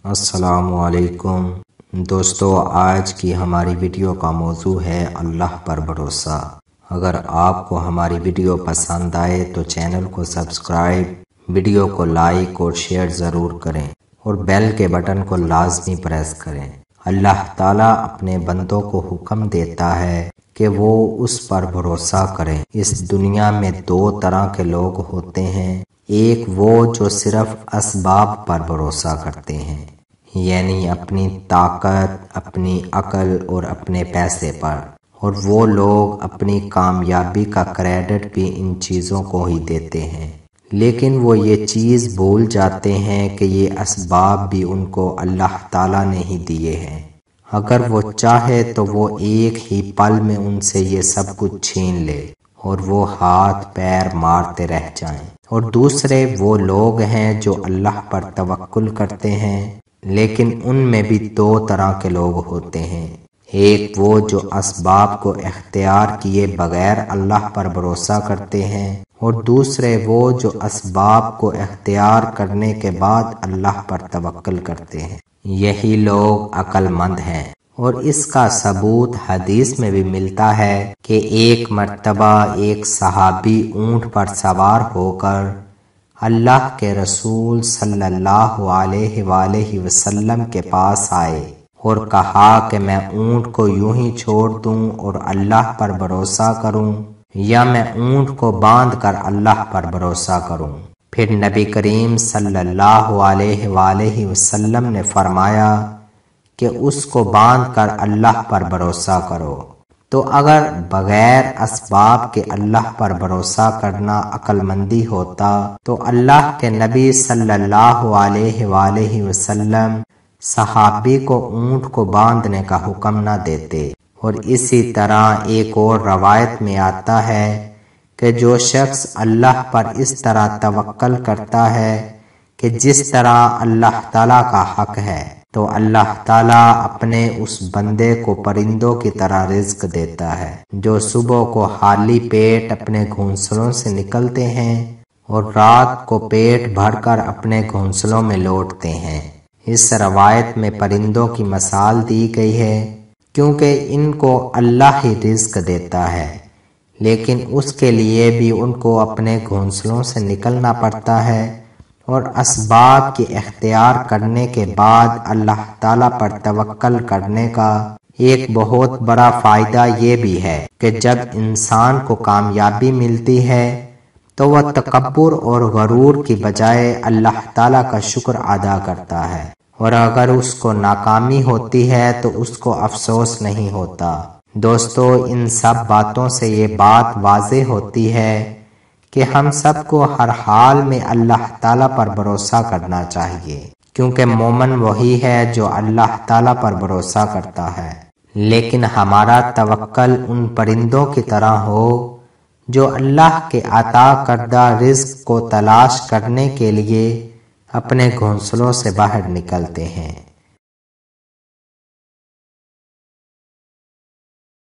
السلام علیکم دوستو، آج کی ہماری ویڈیو کا موضوع ہے اللہ پر بھروسہ۔ اگر آپ کو ہماری ویڈیو پسند آئے تو چینل کو سبسکرائب، ویڈیو کو لائک اور شیئر ضرور کریں اور بیل کے بٹن کو لازمی پریس کریں۔ اللہ تعالیٰ اپنے بندوں کو حکم دیتا ہے کہ وہ اس پر بھروسہ کریں۔ اس دنیا میں دو طرح کے لوگ ہوتے ہیں، ایک وہ جو صرف اسباب پر بھروسہ کرتے ہیں، یعنی اپنی طاقت، اپنی عقل اور اپنے پیسے پر، اور وہ لوگ اپنی کامیابی کا کریڈٹ بھی ان چیزوں کو ہی دیتے ہیں، لیکن وہ یہ چیز بھول جاتے ہیں کہ یہ اسباب بھی ان کو اللہ تعالیٰ نے ہی دیے ہیں۔ اگر وہ چاہے تو وہ ایک ہی پل میں ان سے یہ سب کچھ چھین لے اور وہ ہاتھ پیر مارتے رہ جائیں۔ اور دوسرے وہ لوگ ہیں جو اللہ پر توکل کرتے ہیں، لیکن ان میں بھی دو طرح کے لوگ ہوتے ہیں، ایک وہ جو اسباب کو اختیار کیے بغیر اللہ پر بھروسہ کرتے ہیں، اور دوسرے وہ جو اسباب کو اختیار کرنے کے بعد اللہ پر توکل کرتے ہیں۔ یہی لوگ عقل مند ہیں، اور اس کا ثبوت حدیث میں بھی ملتا ہے کہ ایک مرتبہ ایک صحابی اونٹ پر سوار ہو کر اللہ کے رسول صلی اللہ علیہ وآلہ وسلم کے پاس آئے اور کہا کہ میں اونٹ کو یوں ہی چھوڑ دوں اور اللہ پر بھروسہ کروں، یا میں اونٹ کو باندھ کر اللہ پر بھروسہ کروں۔ پھر نبی کریم صلی اللہ علیہ وآلہ وسلم نے فرمایا کہ اس کو باندھ کر اللہ پر بھروسہ کرو۔ تو اگر بغیر اسباب کے اللہ پر بھروسہ کرنا عقل مندی ہوتا تو اللہ کے نبی صلی اللہ علیہ وآلہ وسلم صحابی کو اونٹ کو باندھنے کا حکم نہ دیتے۔ اور اسی طرح ایک اور روایت میں آتا ہے کہ جو شخص اللہ پر اس طرح توکل کرتا ہے کہ جس طرح اللہ تعالیٰ کا حق ہے، تو اللہ تعالیٰ اپنے اس بندے کو پرندوں کی طرح رزق دیتا ہے جو صبح کو خالی پیٹ اپنے گھونسلوں سے نکلتے ہیں اور رات کو پیٹ بھر کر اپنے گھونسلوں میں لوٹتے ہیں۔ اس روایت میں پرندوں کی مثال دی گئی ہے کیونکہ ان کو اللہ ہی رزق دیتا ہے، لیکن اس کے لیے بھی ان کو اپنے گھونسلوں سے نکلنا پڑتا ہے، اور اسباب کے اختیار کرنے کے بعد اللہ تعالیٰ پر توکل کرنے کا ایک بہت بڑا فائدہ یہ بھی ہے کہ جب انسان کو کامیابی ملتی ہے تو وہ تکبر اور غرور کی بجائے اللہ تعالیٰ کا شکر ادا کرتا ہے، اور اگر اس کو ناکامی ہوتی ہے تو اس کو افسوس نہیں ہوتا۔ دوستو، ان سب باتوں سے یہ بات واضح ہوتی ہے کہ ہم سب کو ہر حال میں اللہ تعالیٰ پر بھروسہ کرنا چاہیے، کیونکہ مومن وہی ہے جو اللہ تعالیٰ پر بھروسہ کرتا ہے، لیکن ہمارا توکل ان پرندوں کی طرح ہو جو اللہ کے عطا کردہ رزق کو تلاش کرنے کے لیے اپنے گھونسلوں سے باہر نکلتے ہیں۔